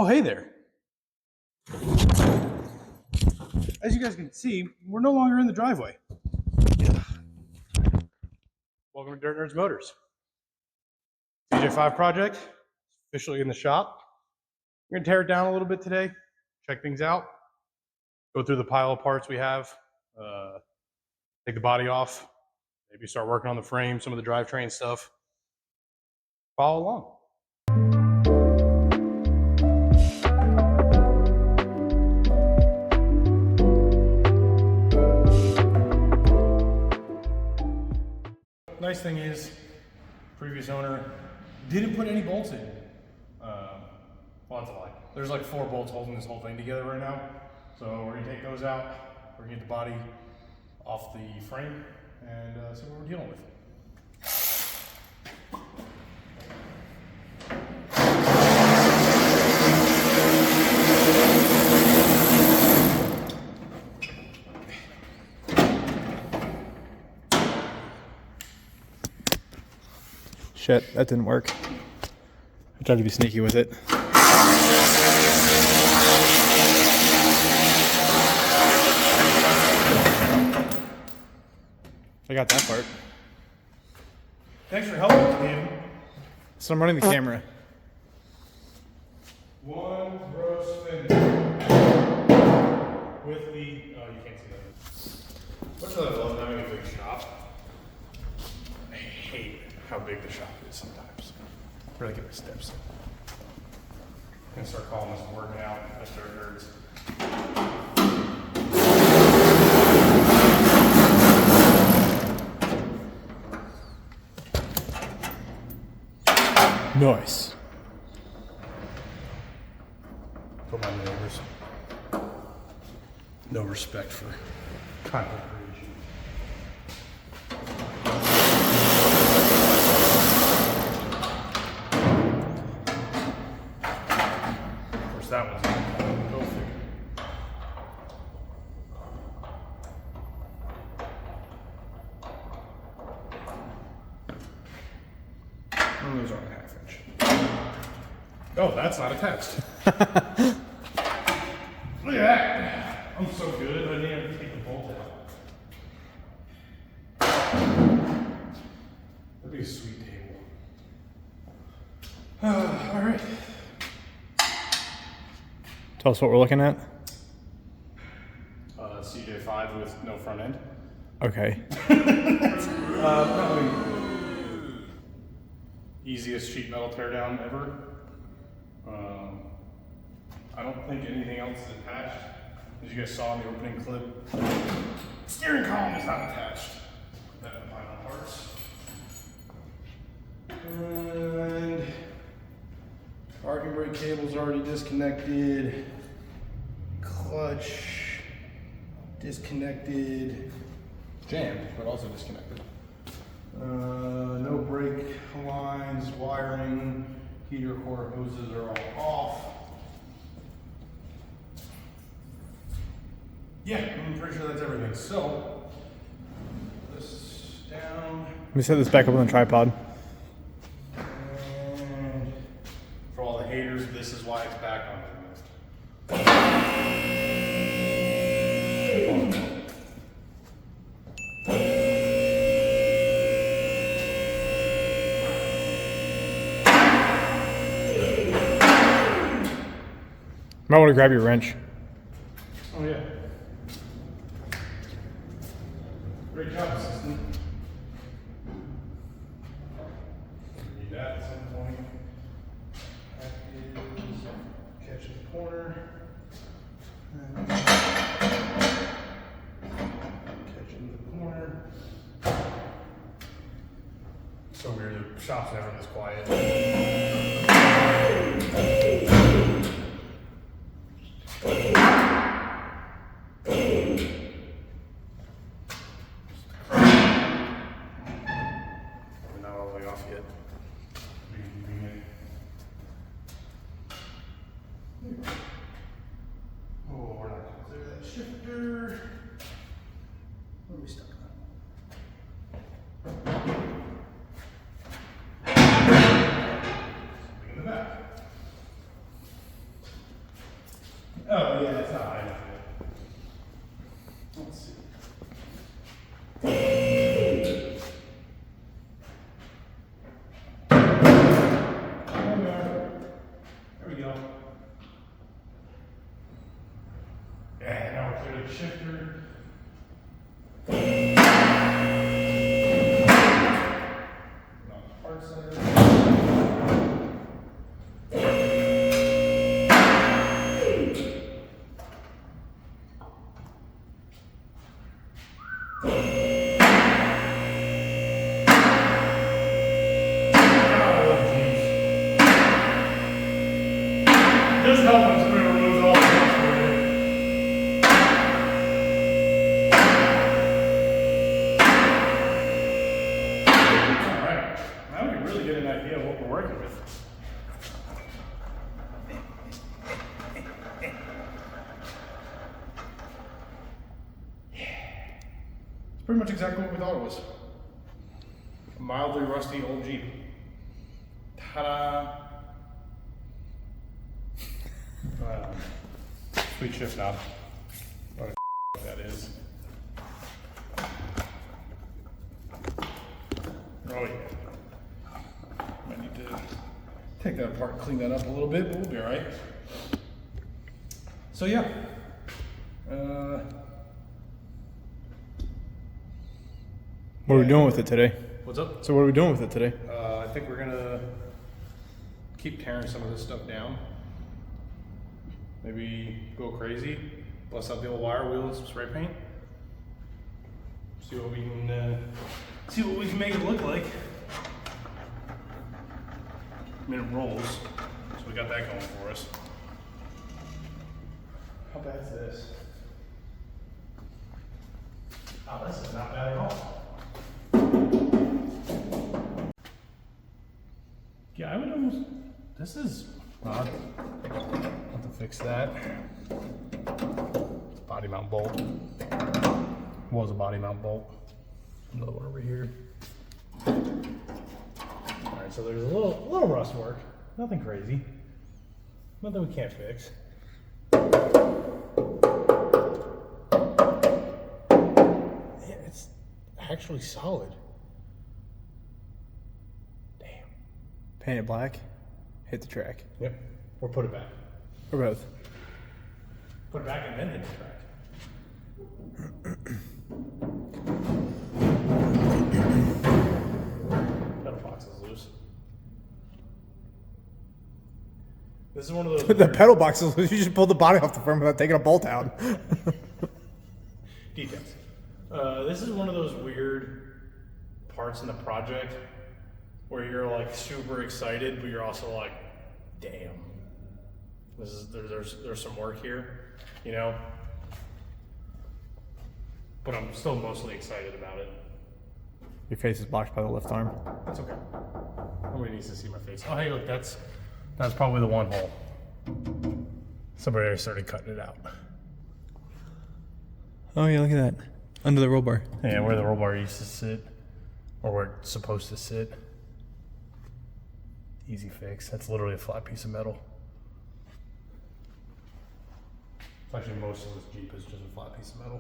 Oh, hey there. As you guys can see, we're no longer in the driveway. Welcome to DirtNerds Motors. CJ-5 project, officially in the shop. We're going to tear it down a little bit today, check things out, go through the pile of parts we have, take the body off, maybe start working on the frame, some of the drivetrain stuff. Follow along. Nice thing is, previous owner didn't put any bolts in. Well, that's a lie. There's like 4 bolts holding this whole thing together right now. So we're gonna take those out. We're gonna get the body off the frame and see what we're dealing with. Shit, that didn't work. I tried to be sneaky with it. I got that part. Thanks for helping, Tim. So I'm running the camera. One throw spin with the, oh, you can't see that. What's the love having a big shop? I hate how big the shop is sometimes. Really get my steps in. I'm gonna start calling this working out as DirtNerds. Nice. For my neighbors. No respect for content creation. Of course, that one's go figure. And those aren't a half inch. Oh, that's not attached. Look at that. I'm so good, I didn't have to take the bolt out. That'd be a sweet table. All right. Tell us what we're looking at. CJ-5 with no front end. Okay. Probably easiest sheet metal teardown ever. I don't think anything else is attached. As you guys saw in the opening clip, steering column is not attached. That in the final parts. And parking brake cable's already disconnected. Clutch disconnected. Jammed, but also disconnected. No brake lines, wiring, heater core hoses are all off. Yeah, I'm pretty sure that's everything. So, this down. Let me set this back up on the tripod. And for all the haters, this is why it's back on the list. Might want to grab your wrench. Oh yeah. Great job, assistant. Need that at some point. That is catching the corner. And catching the corner. So weird, the shop's never this quiet. Shifter. Where are we stuck on? Something in the back. so the shifter. Not the part center. Just help when somebody removes all the parts for you. Alright, now we can really get an idea of what we're working with. It's pretty much exactly what we thought it was. A mildly rusty old Jeep. Ta-da! Sweet shift knob. What the that is. Oh yeah. Might need to take that apart and clean that up a little bit, but we'll be alright. So yeah. What are we doing with it today? What's up? So what are we doing with it today? I think we're gonna keep tearing some of this stuff down. Maybe go crazy, bust out the old wire wheel and some spray paint. See what we can make it look like. I mean, it rolls, so we got that going for us. How bad is this? Oh, this is not bad at all. Yeah, I would almost. This is odd. Have to fix that. It's a body mount bolt. Was a body mount bolt. Another one over here. Alright, so there's a little rust work. Nothing crazy. Nothing we can't fix. Yeah, it's actually solid. Damn. Paint it black, hit the track. Yep. Or put it back. Or both. Put it back and then hit the track. Pedal box is loose. This is one of those. The pedal box is loose. You just pull the body off the frame without taking a bolt out. Details. This is one of those weird parts in the project where you're like super excited, but you're also like, damn. There's some work here, you know? But I'm still mostly excited about it. Your face is blocked by the left arm. That's okay. Nobody needs to see my face. Oh, hey, look, that's probably the one hole. Somebody already started cutting it out. Oh yeah, look at that. Under the roll bar. Yeah, where the roll bar used to sit, or where it's supposed to sit. Easy fix. That's literally a flat piece of metal. Actually, most of this Jeep is just a flat piece of metal.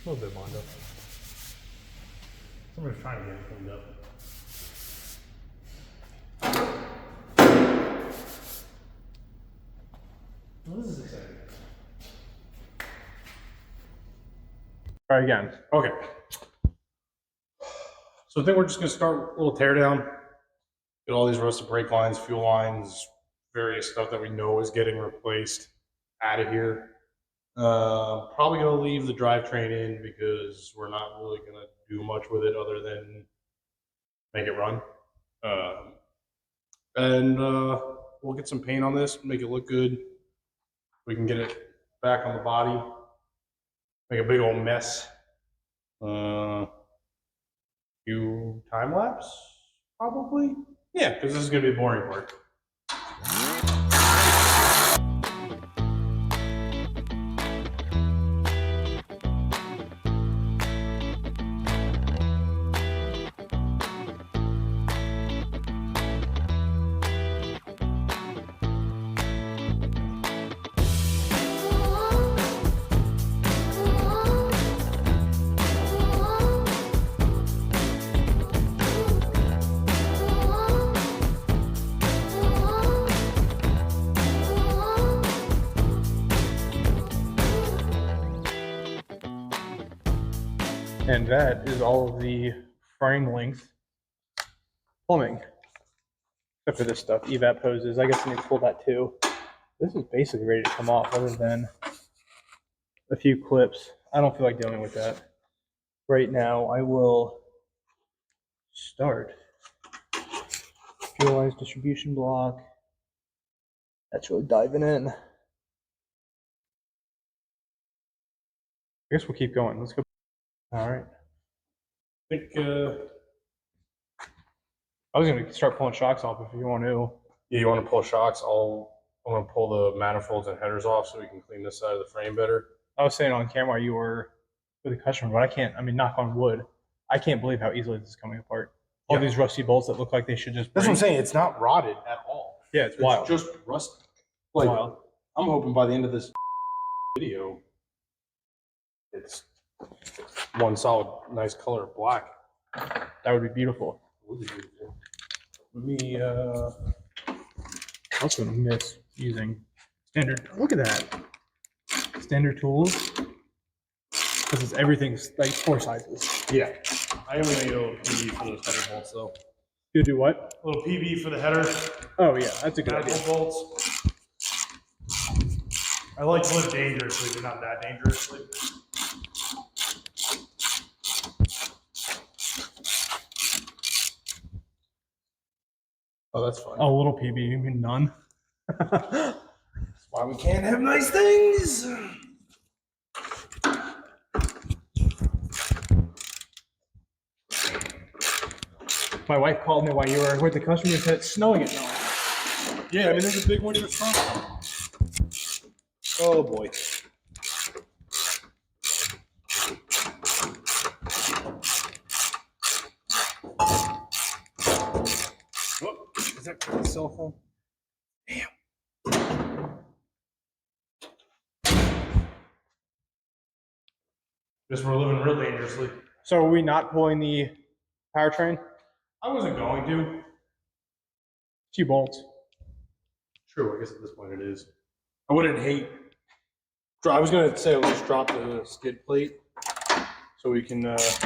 A little bit lined up. Somebody's trying to get it cleaned up. Well, this is exciting. Try again. Okay. So I think we're just going to start a little teardown. Get all these rusted brake lines, fuel lines, various stuff that we know is getting replaced out of here. Probably going to leave the drivetrain in because we're not really going to do much with it other than make it run. And we'll get some paint on this, make it look good. We can get it back on the body, make a big old mess. Few time lapse, probably. Yeah, because this is going to be the boring part. And that is all of the frame length plumbing. Except for this stuff, evap hoses. I guess I need to pull that too. This is basically ready to come off other than a few clips. I don't feel like dealing with that. Right now, I will start. Fuel lines distribution block. That's really diving in. I guess we'll keep going. Let's go. All right. I think I was going to start pulling shocks off if you want to. yeah, you want to pull shocks. I'm going to pull the manifolds and headers off so we can clean this side of the frame better. I was saying on camera you were with a customer, but I can't, I mean, knock on wood, I can't believe how easily this is coming apart. All these rusty bolts that look like they should just break. That's what I'm saying. It's not rotted at all. Yeah, it's wild. It's just rusty. Like, Wild. I'm hoping by the end of this video, it's one solid, nice color of black. That would be beautiful. It would be beautiful. Let me, I was going to miss using standard. Look at that. Standard tools. Because it's everything's like 4 sizes. yeah. I am going to need a little PV for those header bolts, though. You do what? A little PV for the header. Oh, yeah, that's a good idea. Manifold bolts. I like to live dangerously, but not that dangerously. Oh, that's fine. Oh, a little PB, you mean none? That's why we can't have nice things. My wife called me while you were with the customer and said it's snowing at night. Yeah, I mean, there's a big one in the front. Oh, boy. Oh, is that my cell phone? Damn. Guess we're living real dangerously. So are we not pulling the powertrain? I wasn't going to. 2 bolts. True, I guess at this point it is. I wouldn't hate. I was going to say let's drop the skid plate so we can. This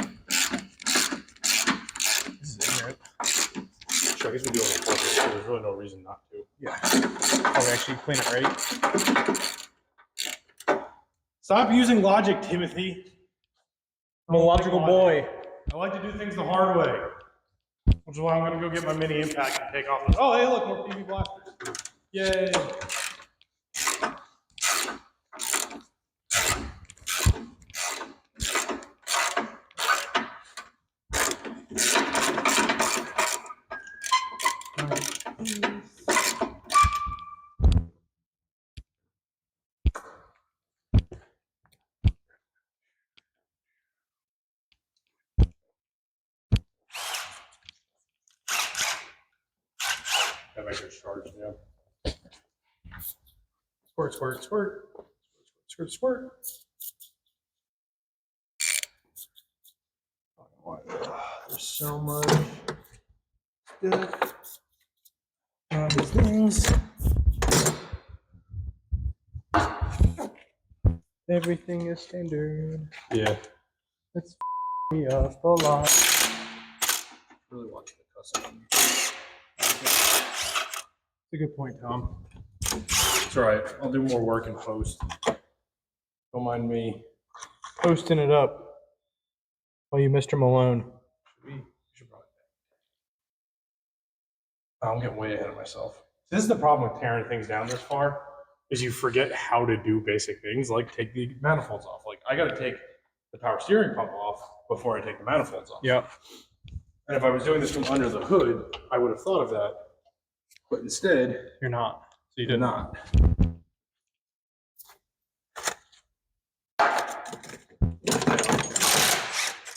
is ignorant. Sure, I guess we do it on purpose, so there's really no reason not to. Yeah. Oh, we actually clean it right. Stop using logic, Timothy. I'm a logical boy. I like to do things the hard way. Which is why I'm going to go get my mini impact and take off. Oh, hey, look, more PV blasters. Yay. That makes it charged, yeah. Squirt, squirt, squirt. Squirt, squirt, squirt. There's so much stuff on these things. Everything is standard. Yeah. It's me up a lot. Really watching the custom. That's a good point, Tom. It's all right. I'll do more work in post. Don't mind me. Posting it up while you Mr. Malone. We should probably. I'm getting way ahead of myself. This is the problem with tearing things down this far, is you forget how to do basic things like take the manifolds off. Like I got to take the power steering pump off before I take the manifolds off. Yep. And if I was doing this from under the hood, I would have thought of that. But instead, You're not. So you you're did not.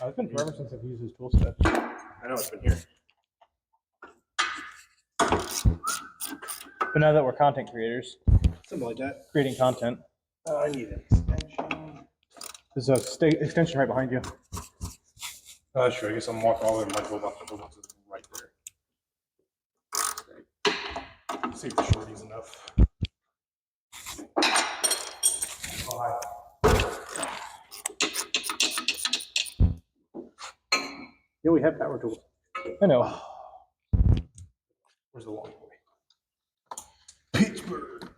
It's been forever since I've used this tool set. I know it's been here. But now that we're content creators, Something like that. creating content, I need an extension. there's a extension right behind you. Sure. I guess I'm walking all the way to my toolbox. The toolbox is right there. Okay. See if the shorty's enough. Oh, hi. Yeah, we have power tools. I know. Where's the long boy? Pittsburgh.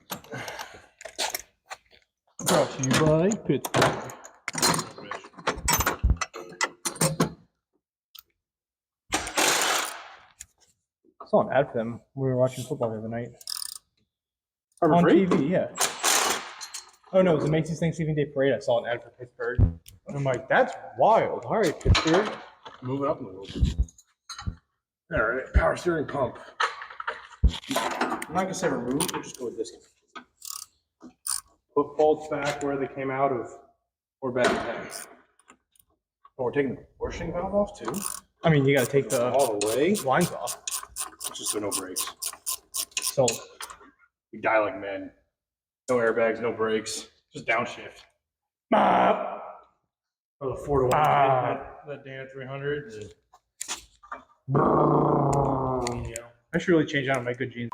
Brought to you by Pittsburgh. I saw an ad for them. We were watching football the other night. Harbor On Freight? TV, yeah. Oh no, it was the Macy's Thanksgiving Day Parade. I saw an ad for Pittsburgh. And I'm like, that's wild. All right, Pittsburgh. Move it up a little bit. All right, power steering pump. I'm not gonna say remove, we'll just go with disconnect. Put bolts back where they came out of, or back in tanks. Oh, we're taking the washing valve off too? I mean, you got to take the All the way? lines off. Let's just go no brakes. So, We die like men. No airbags, no brakes, just downshift. Or the 4-to-1 that Dana 300. Yeah. I should really change out of my good jeans.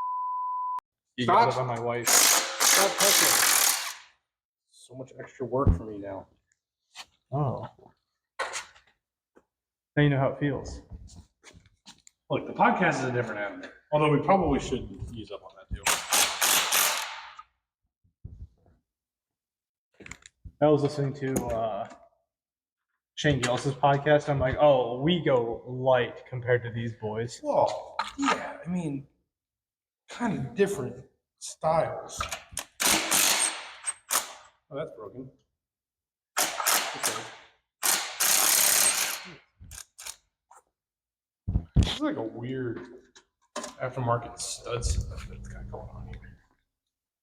You Stop. guys live on my wife. Stop touching. So much extra work for me now. Oh. Now you know how it feels. Look, the podcast is a different avenue. Although we probably should use up on that too. I was listening to Shane Gillis's podcast. I'm like, oh, we go light compared to these boys. Well, yeah, I mean, kind of different styles. Oh, that's broken. Okay. This is like a weird aftermarket stud stuff that's got going on here.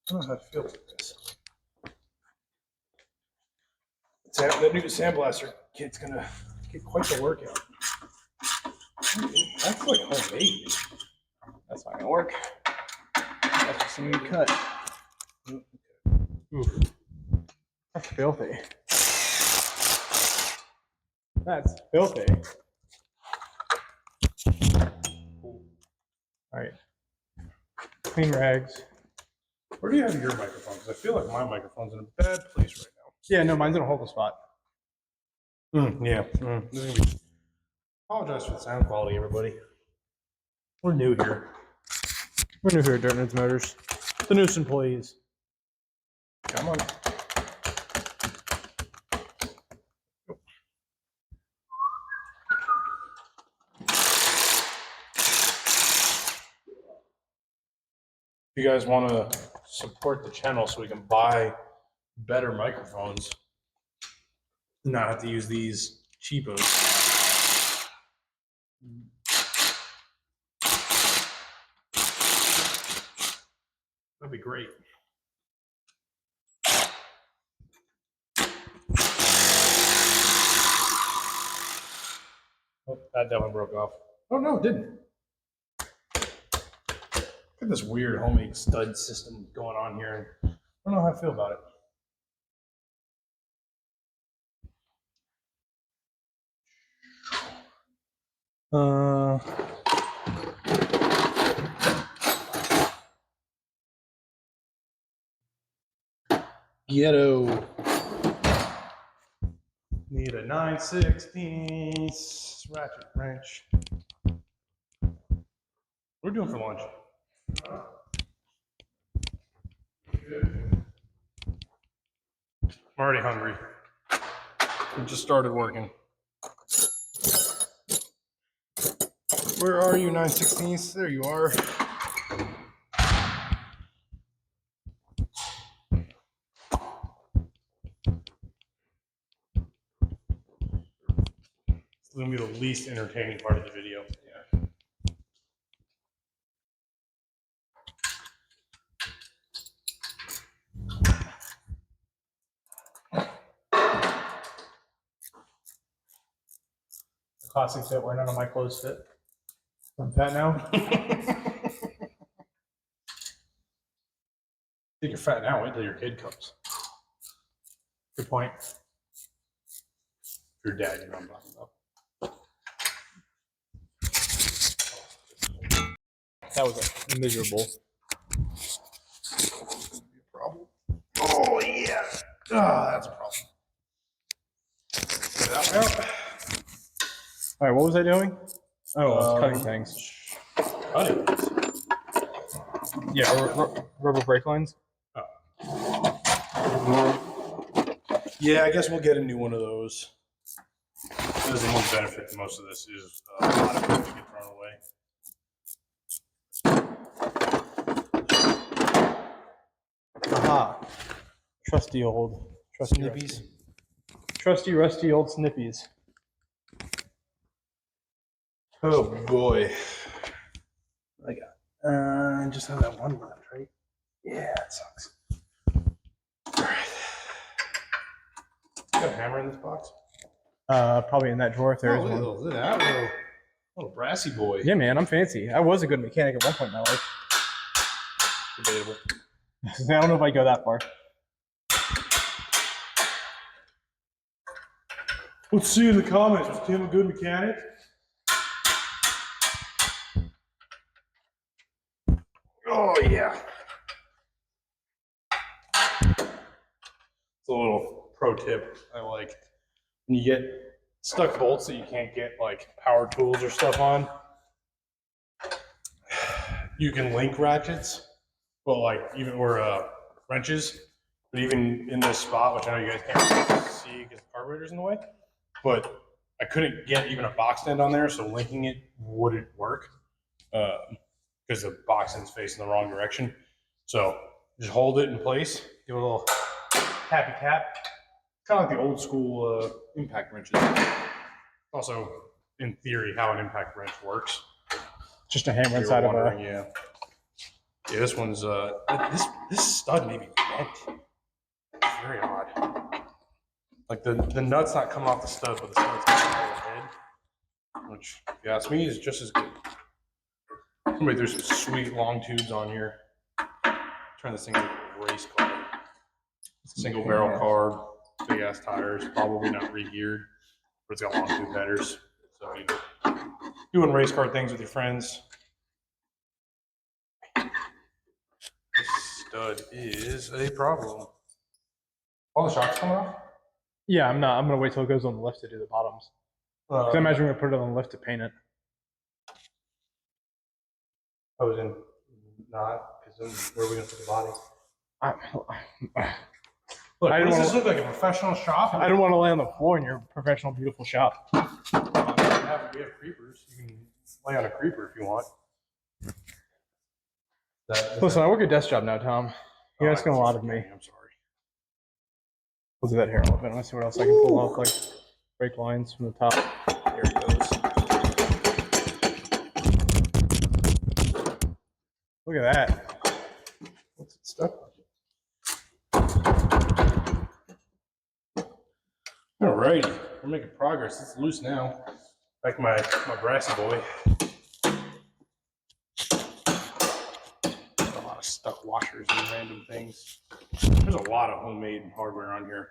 I don't know how to feel about this. That new sandblaster kit's gonna get quite the workout. That's like homemade. That's not gonna work. That's just a new cut. Oof. That's filthy. That's filthy. All right. Clean rags. Where do you have your microphone? Because I feel like my microphone's in a bad place right now. Yeah, no, mine's in a horrible spot. Yeah. This is gonna be... Apologize for the sound quality, everybody. We're new here. We're new here at DirtNerds Motors. The newest employees. Come on. If you guys want to support the channel so we can buy better microphones, not have to use these cheapos. That'd be great. Oh, that definitely broke off. Oh no, it didn't. Look at this weird homemade stud system going on here. I don't know how I feel about it. Ghetto. Need a 9/16 ratchet wrench. What are we doing for lunch? I'm already hungry. We just started working. Where are you, 9/16? There you are. It's going to be the least entertaining part of the video. Yeah. The classic fit where none of my clothes fit. I'm fat now. Think you're fat now. Wait till your kid comes. Good point. Your dad, you know what I'm talking about. That was miserable. Problem. Oh yeah. Ah, that's a problem. Get it out now. All right, what was I doing? Oh, I was cutting things. Cutting things? Yeah, rubber brake lines. Yeah, I guess we'll get a new one of those. There's one benefit to most of this is a lot of it get thrown away. Aha. Trusty Snippies. Trusty, rusty old snippies. Oh boy. I just have that one left, right? Yeah, that sucks. All right. You got a hammer in this box? Probably in that drawer if there is one. Look at that little brassy boy. Yeah, man, I'm fancy. I was a good mechanic at one point in my life. Debatable. I don't know if I go that far. Let's see in the comments. Was Tim a good mechanic? Oh yeah. It's a little pro tip I like. When you get stuck bolts that you can't get like power tools or stuff on, you can link ratchets, but like or wrenches. But even in this spot, which I know you guys can't see because the carburetor's in the way, but I couldn't get even a box end on there, so linking it wouldn't work because the box end's facing the wrong direction. So just hold it in place, give it a little tappy tap. Kind of like the old school impact wrenches. Also, in theory, how an impact wrench works. Just a hammer inside of a. Yeah. Yeah, this one's this stud may be bent. It's very odd. Like the nut's not coming off the stud, but the stud's coming off the head, which, if you ask me, is just as good. Somebody threw some sweet long tubes on here. Turn this thing into a race car. Single barrel carb, big ass tires, probably not re-geared, but it's got long tube headers. So you're doing race car things with your friends. This stud is a problem. All the shocks coming off? Yeah, I'm not. I'm gonna wait till it goes on the lift to do the bottoms. Because I imagine we're gonna put it on the lift to paint it. I was in not, because then where are we gonna put the body? Look, I didn't does wanna- this look like a professional shop? I don't want to lay on the floor in your professional, beautiful shop. We have creepers. You can lay on a creeper if you want. Listen, I work a desk job now, Tom. You're asking a lot of me. I'm sorry. We'll do that here in a little bit. Let's see what else I can pull off, like brake lines from the top. There it goes. Look at that. What's it stuck on? All right, we're making progress. It's loose now. Like my brassy boy. A lot of stuck washers and random things. There's a lot of homemade hardware on here.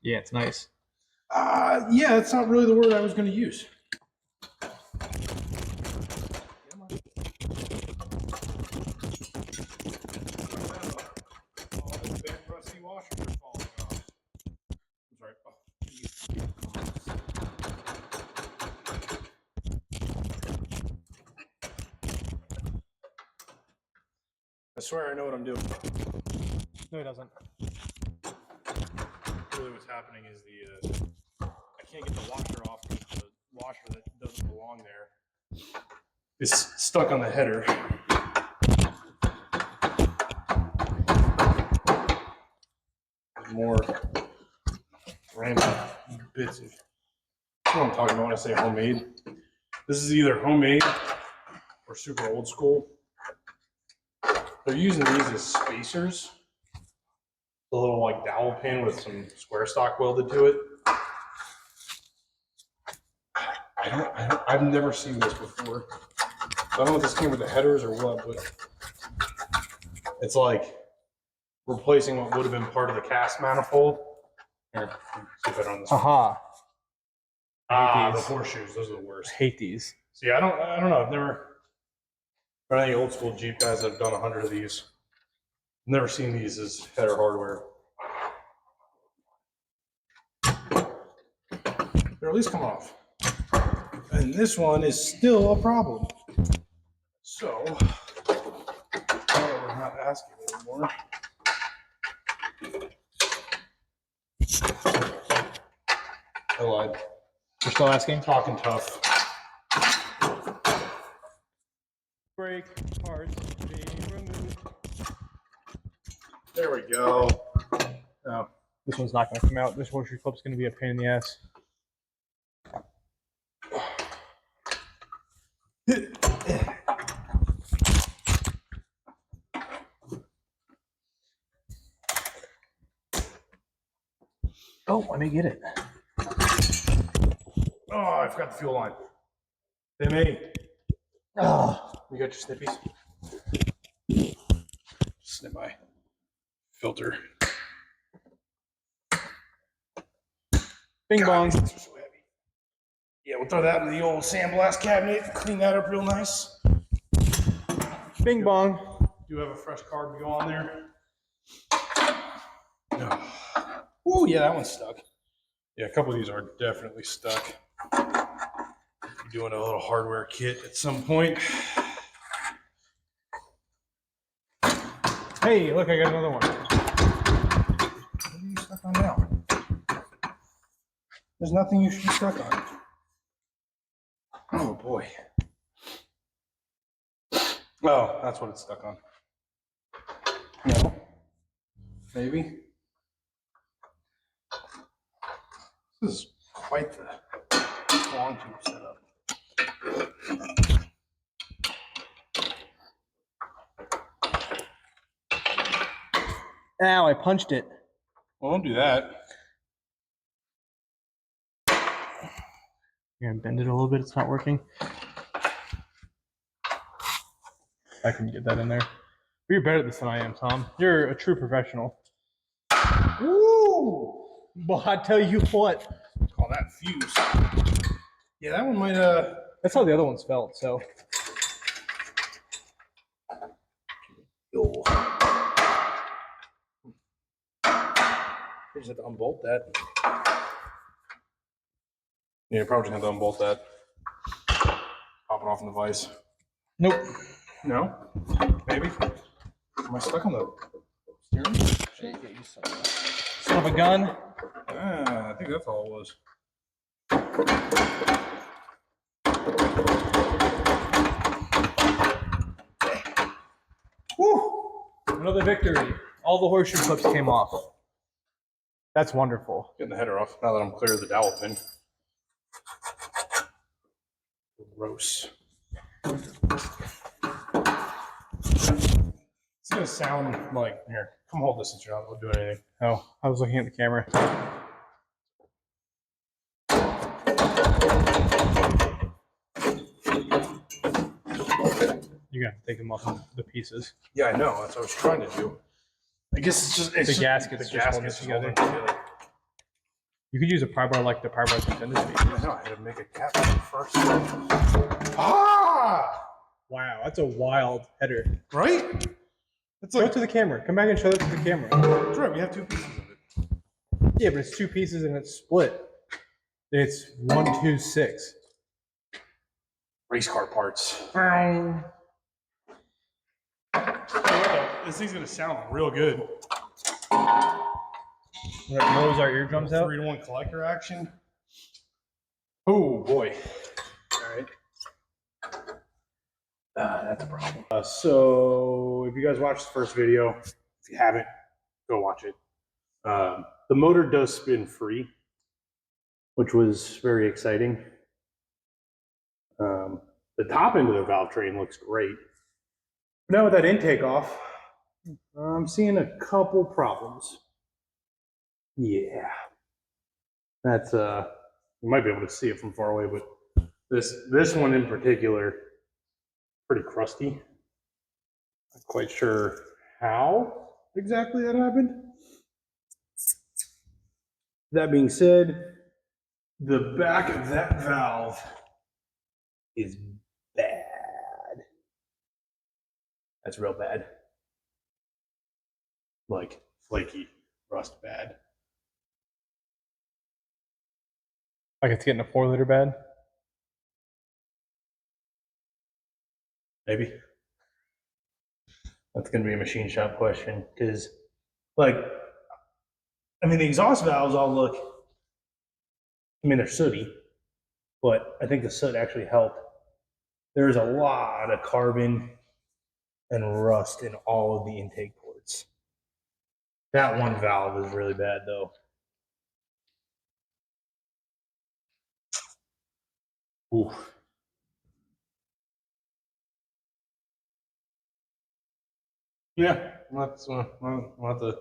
Yeah, it's nice. Yeah, that's not really the word I was going to use. Rusty washers are falling off. I'm sorry. I swear I know what I'm doing. No, it doesn't. Really what's happening is I can't get the washer off because the washer that doesn't belong there is stuck on the header. There's more random bits of, that's what I'm talking about when I say homemade. This is either homemade or super old school. They're using these as spacers. A little like dowel pin with some square stock welded to it. I've never seen this before. I don't know if this came with the headers or what, but it's like replacing what would have been part of the cast manifold. Here, see if I don't. Aha. The horseshoes. Those are the worst. I hate these. See, I don't know. I've never. Or any old school Jeep guys that have done 100 of these. Never seen these as header hardware. They're at least come off. And this one is still a problem. So, we're not asking anymore. I lied. You're still asking? Talking tough. Brake parts being removed. There we go. Oh. This one's not going to come out. This horseshoe clip's going to be a pain in the ass. Oh, let me get it. Oh, I forgot the fuel line. They made. Oh, You got your snippies? Snip my filter. bing bong. These things are so heavy. Yeah, we'll throw that in the old sandblast cabinet. Clean that up real nice. Bing bong. Do have a fresh carb to go on there. Oh, yeah, that one's stuck. Yeah, a couple of these are definitely stuck. Be doing a little hardware kit at some point. Hey, look, I got another one. What are you stuck on now? There's nothing you should be stuck on. Oh, boy. Oh, that's what it's stuck on. No. Maybe. This is quite the long tube setup. Ow, I punched it. Well, don't do that. You're gonna bend it a little bit, it's not working. I can get that in there. But you're better at this than I am, Tom. You're a true professional. Woo! Well, I tell you what. Call that fuse. Yeah, that one might, That's how the other ones felt, so. Yo. Just have to unbolt that. Yeah, probably just have to unbolt that. Pop it off in the vise. Nope. No? Maybe? Am I stuck on the steering? Son of a gun. Ah, I think that's all it was. Woo! Another victory. All the horseshoe clips came off. That's wonderful. Getting the header off now that I'm clear of the dowel pin. Gross. It's gonna sound like, here, come hold this since you're not doing anything. Oh, I was looking at the camera. You're gonna have to take them off the pieces. Yeah, I know. That's what I was trying to do. I guess it's just The gasket's just holding it together. You could use a pry bar like the pry bars intended to be. I know. I had to make a cap first. Ah! Wow, that's a wild header. Right? It's Show like, it to the camera. Come back and show it to the camera. that's right. We have two pieces of it. Yeah, but it's two pieces and it's split. It's 1, 2, 6. Race car parts. This thing's gonna sound real good. When it blows our eardrums out. 3-to-1 collector action. Oh boy. All right. That's a problem. So if you guys watched the first video, if you haven't, go watch it. The motor does spin free, which was very exciting. The top end of the valve train looks great. Now with that intake off, I'm seeing a couple problems. Yeah. That's you might be able to see it from far away, but this one in particular, pretty crusty. Not quite sure how exactly that happened. That being said, the back of that valve is bad. That's real bad. Like flaky, rust bad. Like it's getting a 4-liter bed. Maybe. That's going to be a machine shop question because, like, I mean, the exhaust valves all look, I mean, they're sooty, but I think the soot actually helped. There's a lot of carbon and rust in all of the intake ports. That one valve is really bad, though. Oof. Yeah, we'll have to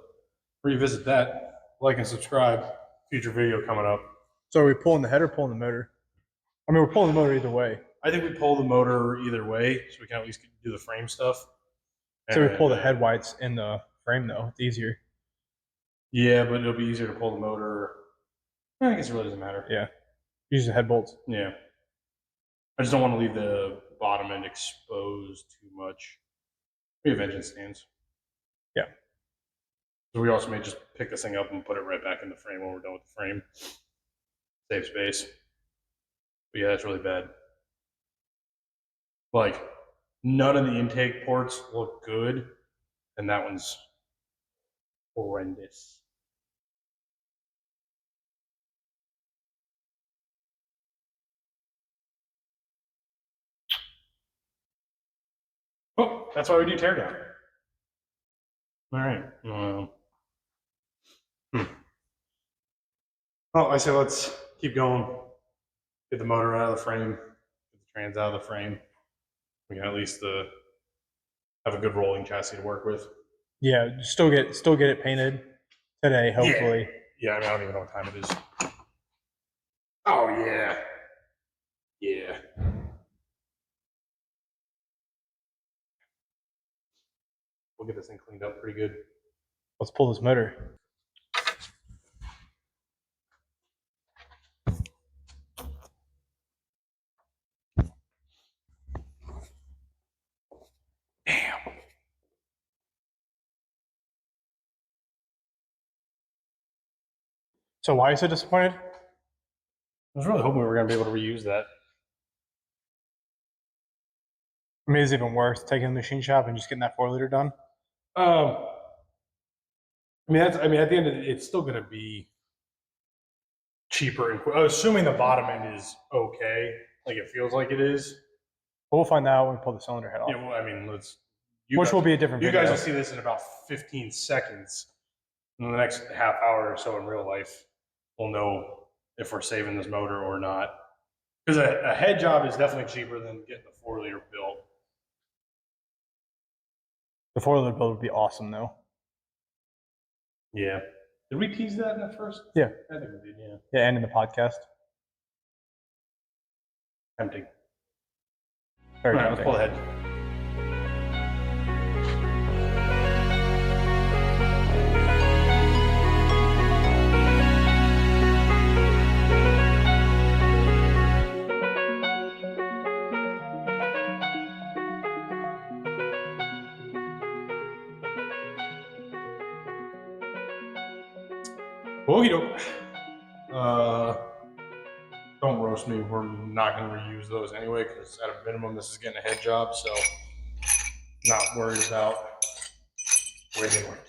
revisit that. Like and subscribe. Future video coming up. So are we pulling the head or pulling the motor? I mean, we're pulling the motor either way. I think we pull the motor either way, so we can at least do the frame stuff. So we pull the head whites in the frame, though. It's easier. Yeah, but it'll be easier to pull the motor. I guess it really doesn't matter. Yeah. Use the head bolts. Yeah. I just don't want to leave the bottom end exposed too much. We have engine stands. Yeah. So we also may just pick this thing up and put it right back in the frame when we're done with the frame. Save space. But yeah, that's really bad. Like, none of the intake ports look good, and that one's horrendous. Oh, that's why we do teardown. All right. Oh, I say let's keep going. Get the motor out of the frame. Get the trans out of the frame. We can at least have a good rolling chassis to work with. Yeah, still get it painted today, hopefully. Yeah, I mean, I don't even know what time it is. Oh yeah. Yeah. We'll get this thing cleaned up pretty good. Let's pull this motor. Damn. So why are you so disappointed? I was really hoping we were going to be able to reuse that. I mean, is it even worth taking the machine shop and just getting that 4-liter done? I mean, at the end of it, it's still going to be cheaper. And assuming the bottom end is okay, like it feels like it is. We'll find out when we pull the cylinder head off. Yeah, well, I mean, Which will be a different You video. guys will see this in about 15 seconds. In the next half hour or so in real life, we'll know if we're saving this motor or not. Because a head job is definitely cheaper than getting the 4-liter built. The 4-liter build would be awesome, though. Yeah. Did we tease that in the first? Yeah. I think we did, yeah. Yeah, and in the podcast. Tempting. Very All right, let's tempting. pull ahead. Okie doke. Don't roast me. We're not going to reuse those anyway because at a minimum, this is getting a head job. So, not worried about where they went.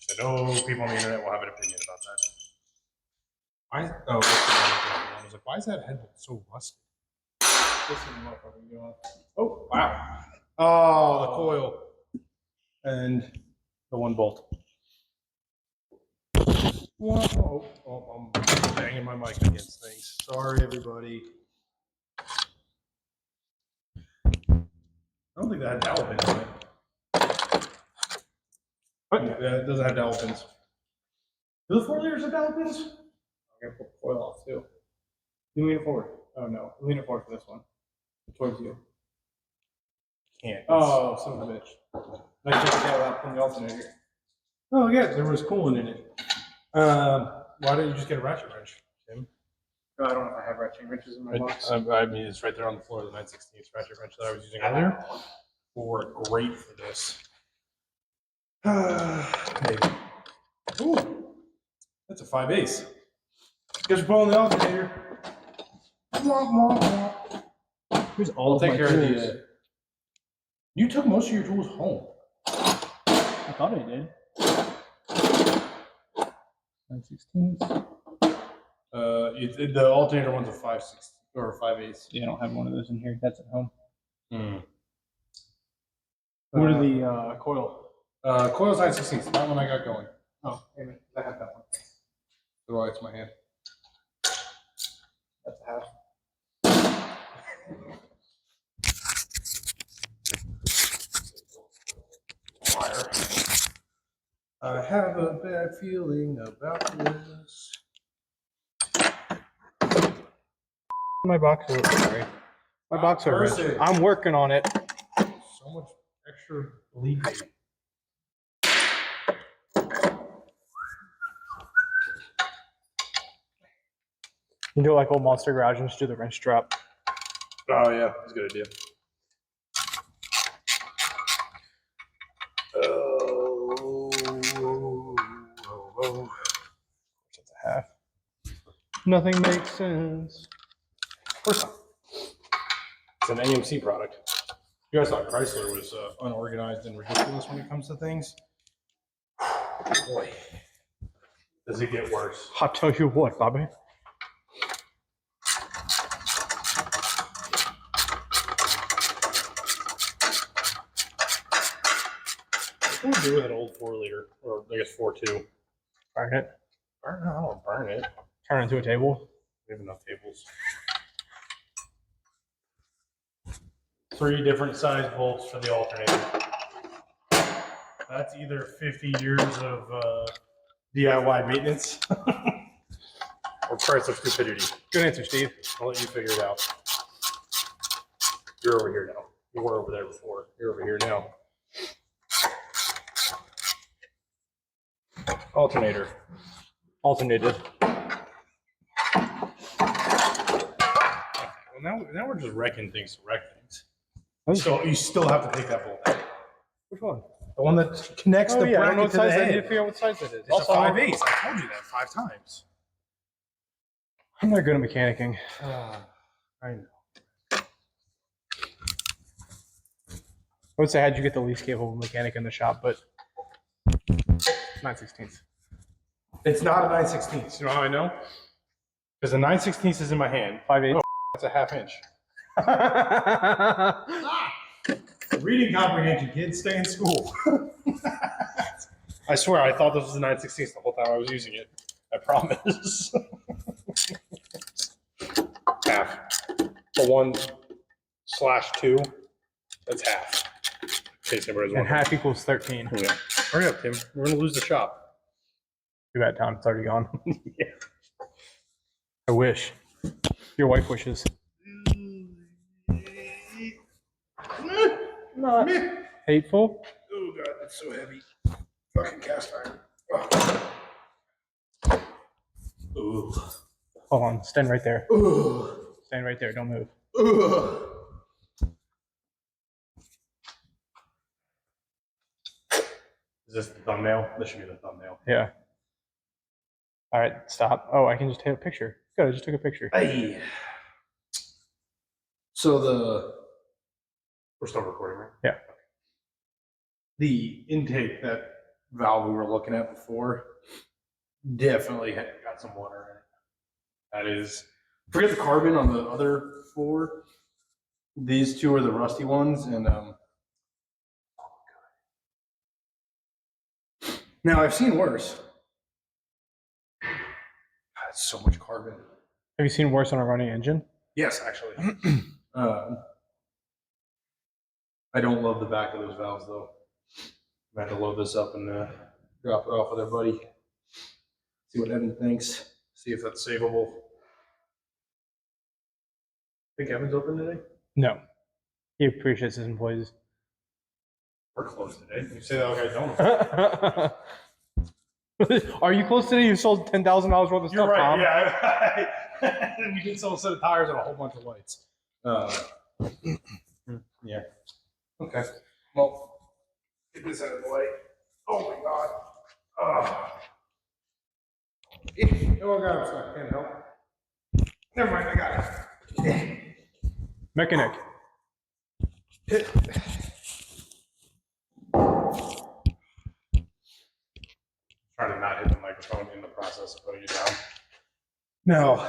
So, no people on the internet will have an opinion about that. I was like, why is that head bolt so rusted? This is motherfucking going. Oh, wow. Oh, the coil and the one bolt. Oh, I'm banging my mic against things. Sorry, everybody. I don't think that had dowel pins on it. What? Yeah, it doesn't have dowel pins. Do the 4-liters have dowel pins? I'm going to pull the coil off, too. You lean it forward. Oh, no. Lean it forward for this one. Towards you. Can't. Oh, son of a bitch. I just got that from the alternator. Oh, yeah, there was coolant in it. Why don't you just get a ratchet wrench, Tim? I don't know if I have ratcheting wrenches in my box. I mean, it's right there on the floor, the 9/16 ratchet wrench that I was using earlier. Will work great for this. Maybe. Ooh, that's a 5/8. Guess we're pulling the alternator. Here's all I'll take care of these. You took most of your tools home. I thought I did. 9/16. The alternator one's a 5/16 or 5/8. Yeah, I don't have one of those in here. That's at home. Hmm. What are the coil? Coil's 9/16. That one I got going. Oh, wait a minute. I have that one. Otherwise, it's my hand. That's a half. Wire. I have a bad feeling about this. My Boxo. Sorry. My Boxo wrench. Perfect. I'm working on it. So much extra leeway. You do it like old Monster Garage and just do the wrench drop. Oh yeah, that's a good idea. Oh. That's a half. Nothing makes sense. Of course not. It's an AMC product. You guys thought Chrysler was unorganized and ridiculous when it comes to things. Boy, does it get worse. I'll tell you what, Bobby. What do we do with an old 4-liter, or I guess 4.2? Burn it. Burn it? I don't burn it. Turn it into a table. We have enough tables. 3 different size bolts for the alternator. That's either 50 years of DIY maintenance or price of stupidity. Good answer, Steve. I'll let you figure it out. You're over here now. You were over there before. You're over here now. Alternator. Alternated. Well, now we're just wrecking things to wreck things. Oh. So you still have to take that bolt out. Which one? The one that connects the I don't know bracket what to the size that is. I need to head. figure out what size that is. It's Also, a 5/8. I told you that 5 times. I'm not good at mechanicking. I know. I would say how'd you get the least capable mechanic in the shop, but 9/16. It's not a 9/16. You know how I know? Because the 9/16 is in my hand. 5/8. Oh, that's a ½ inch. Reading comprehension, kids, stay in school. I swear, I thought this was a 9/16 the whole time I was using it. I promise. Half. The 1/2, that's half. In case anybody's And wondering. half equals 13. Yeah. Hurry up, Tim. We're going to lose the shop. Too bad, Tom. It's already gone. Yeah. I wish. Your wife wishes. Not hateful. Oh, God, that's so heavy. Fucking cast iron. Ooh. Hold on. Stand right there. Ooh. Stand right there. Don't move. Ooh. Is this the thumbnail? This should be the thumbnail. Yeah. All right. Stop. Oh, I can just take a picture. Good. I just took a picture. Hey. So we're still recording, right? Yeah. The intake, that valve we were looking at before, definitely got some water in it. That is, forget the carbon on the other 4. These 2 are the rusty ones, and now I've seen worse. That's so much carbon. Have you seen worse on a running engine? Yes, actually. I don't love the back of those valves, though. I'm going to have to load this up and drop it off with our buddy. See what Evan thinks. See if that's savable. Think Evan's open today? No. He appreciates his employees. We're closed today. You say that like I don't. Are you close today? You sold $10,000 worth of stuff. You're right. Tom. Yeah. We did sell a set of tires and a whole bunch of lights. Yeah. Okay. Well, get this out of the way. Oh my God. Oh God, I'm stuck. Can't help. Never mind. I got it. Mechanic. microphone in the process of putting it down. Now,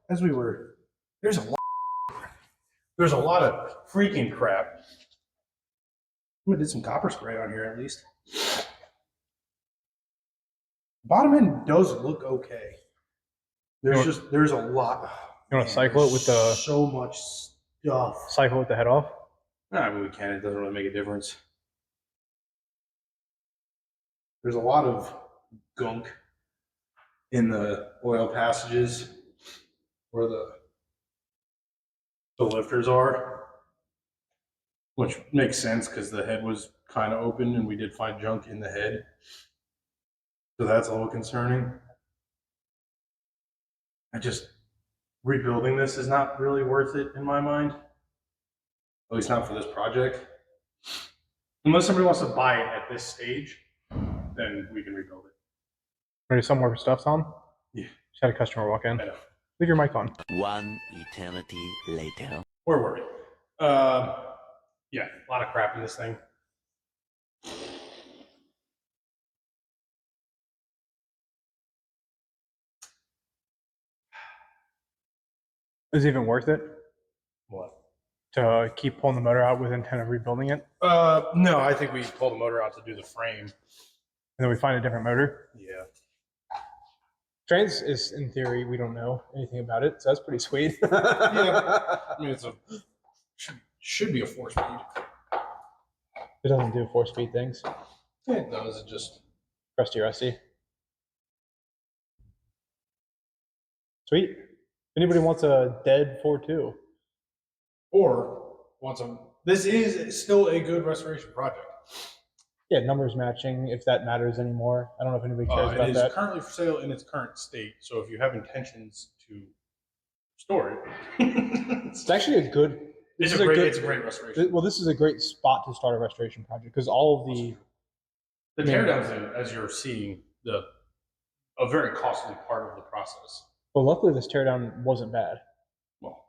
as we were, there's a lot of freaking crap. I'm gonna do some copper spray on here at least. Bottom end does look okay. There's a lot. You want to cycle it with the so much stuff. cycle with the head off? I mean, we can. It doesn't really make a difference. There's a lot of gunk in the oil passages where the lifters are, which makes sense because the head was kind of open and we did find junk in the head. So that's a little concerning. Rebuilding this is not really worth it in my mind. At least not for this project. Unless somebody wants to buy it at this stage, then we can rebuild it. Ready to sell more stuff, Tom? Yeah. Just had a customer walk in. I know. Leave your mic on. One eternity later. Where were we? Yeah, a lot of crap in this thing. Is it even worth it What? to keep pulling the motor out with intent of rebuilding it? No, I think we pull the motor out to do the frame. And then we find a different motor? Yeah. Trans is, in theory, we don't know anything about it, so that's pretty sweet. Yeah. I mean, should be a 4-speed. It doesn't do 4-speed things. Yeah, it does. It just Rusty. Sweet. If anybody wants a dead 4.2. or wants a. This is still a good restoration project. Yeah, numbers matching, if that matters anymore. I don't know if anybody cares about It is that. currently for sale in its current state. So if you have intentions to store it, It's actually a good. it's a great restoration. Well, this is a great spot to start a restoration project because all of the teardowns, as you're seeing, a very costly part of the process. Well, luckily this teardown wasn't bad, Well,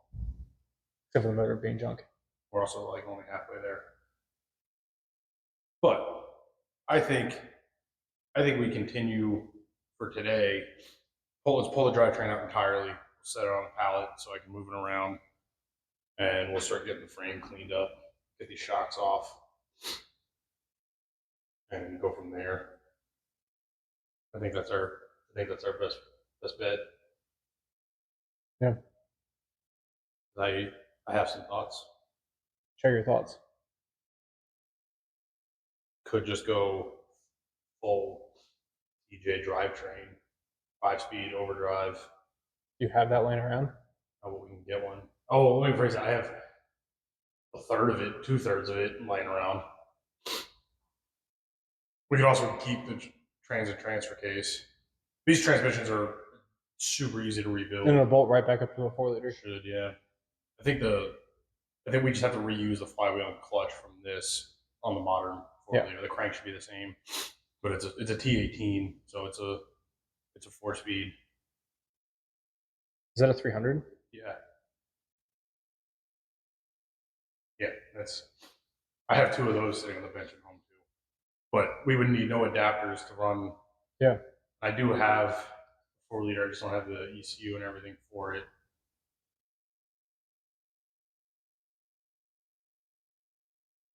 except for the motor being junk. we're also like only halfway there. But I think we continue for today. Let's pull the drivetrain out entirely, set it on a pallet so I can move it around, and we'll start getting the frame cleaned up, get these shocks off, and go from there. I think that's our best bet. Yeah. I have some thoughts. Share your thoughts. Could just go full CJ drivetrain, 5-speed overdrive. You have that laying around? How we can get one? Oh, let me phrase it. I have a third of it, 2/3 of it laying around. We could also keep the transit transfer case. These transmissions are super easy to rebuild. And it'll bolt right back up to a 4-liter. Should, yeah. I think we just have to reuse the flywheel and clutch from this on the modern 4-liter. Yeah. The crank should be the same, but it's a T18, so it's a 4-speed. Is that a 300? Yeah. Yeah, I have 2 of those sitting on the bench at home too. But we would need no adapters to run. Yeah. I do have a 4-liter, I just don't have the ECU and everything for it.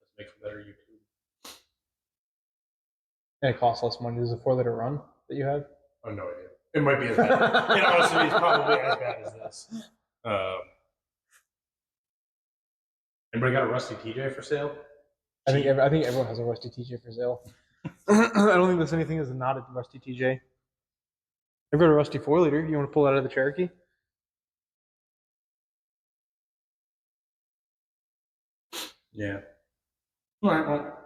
Let's make some better YouTube. And it costs less money. Does a 4-liter run that you have? Oh, no idea. It might be as bad. It honestly is probably as bad as this. Anybody got a rusty TJ for sale? I think everyone has a rusty TJ for sale. I don't think there's anything that's not a rusty TJ. I've got a rusty 4-liter. You want to pull that out of the Cherokee? Yeah. All right, well,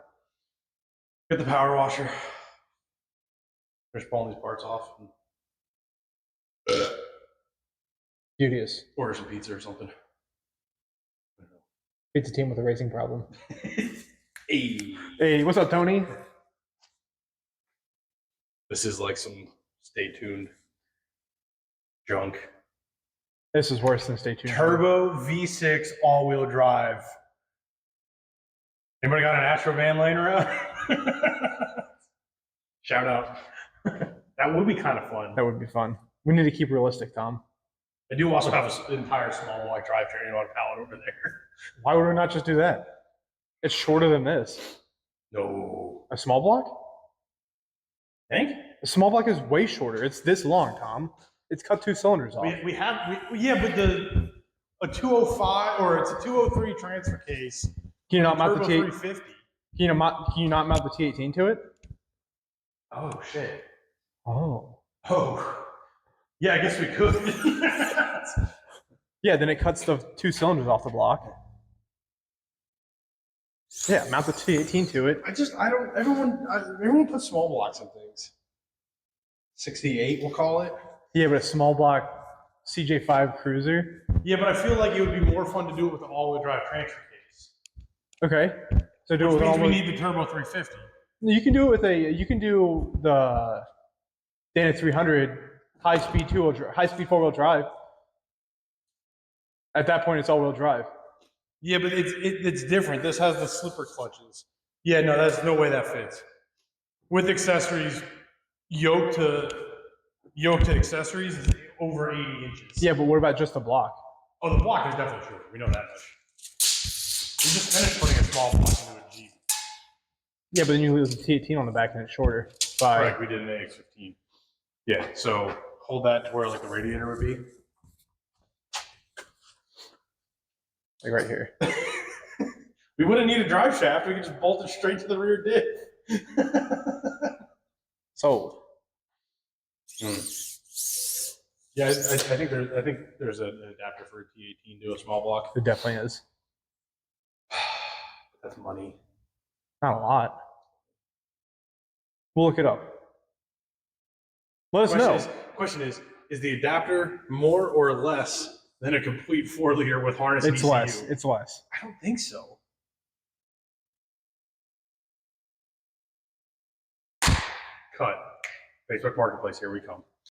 get the power washer. Finish pulling these parts off. Beauteous. Order some pizza or something. Pizza team with a racing problem. Hey, what's up, Tony? This is like some stay tuned junk. This is worse than stay tuned. Turbo V6 all-wheel drive. Anybody got an Astro van laying around? Shout out. That would be kind of fun. That would be fun. We need to keep realistic, Tom. I do also have an entire small block drivetrain on pallet over there. Why would we not just do that? It's shorter than this. No. A small block? Think? A small block is way shorter. It's this long, Tom. It's cut 2 cylinders off. Yeah, but a 205 or it's a 203 transfer case. Can you not mount the Turbo T8? 350. Can you not mount the T18 to it? Oh shit. Oh. Oh. Yeah, I guess we could. Yeah, then it cuts the 2 cylinders off the block. Yeah, mount the T18 to it. Everyone puts small blocks on things. 68, we'll call it. Yeah, but a small block CJ-5 cruiser. Yeah, but I feel like it would be more fun to do it with an all-wheel drive transfer case. Okay. So do it Which with means all we need the turbo 350. You can do it with you can do the Dana 300 high-speed 4-wheel drive. At that point, it's all-wheel drive. Yeah, but it's different. This has the slipper clutches. Yeah, no, that's no way that fits. With accessories, yoke to accessories is over 80 inches. Yeah, but what about just the block? Oh, the block is definitely shorter. We know that much. We just finished putting a small block into a Jeep. Yeah, but then you lose the T18 on the back and it's shorter. Correct, we did an AX15. Yeah, so hold that to where like the radiator would be. Like right here. We wouldn't need a drive shaft. We could just bolt it straight to the rear diff. Sold. Yeah, I think there's an adapter for a T18 to a small block. It definitely is. That's money. Not a lot. We'll look it up. Let us know. Question is the adapter more or less than a complete 4-liter with harness It's ECU? less. It's less. I don't think so. Cut. Facebook Marketplace, here we come.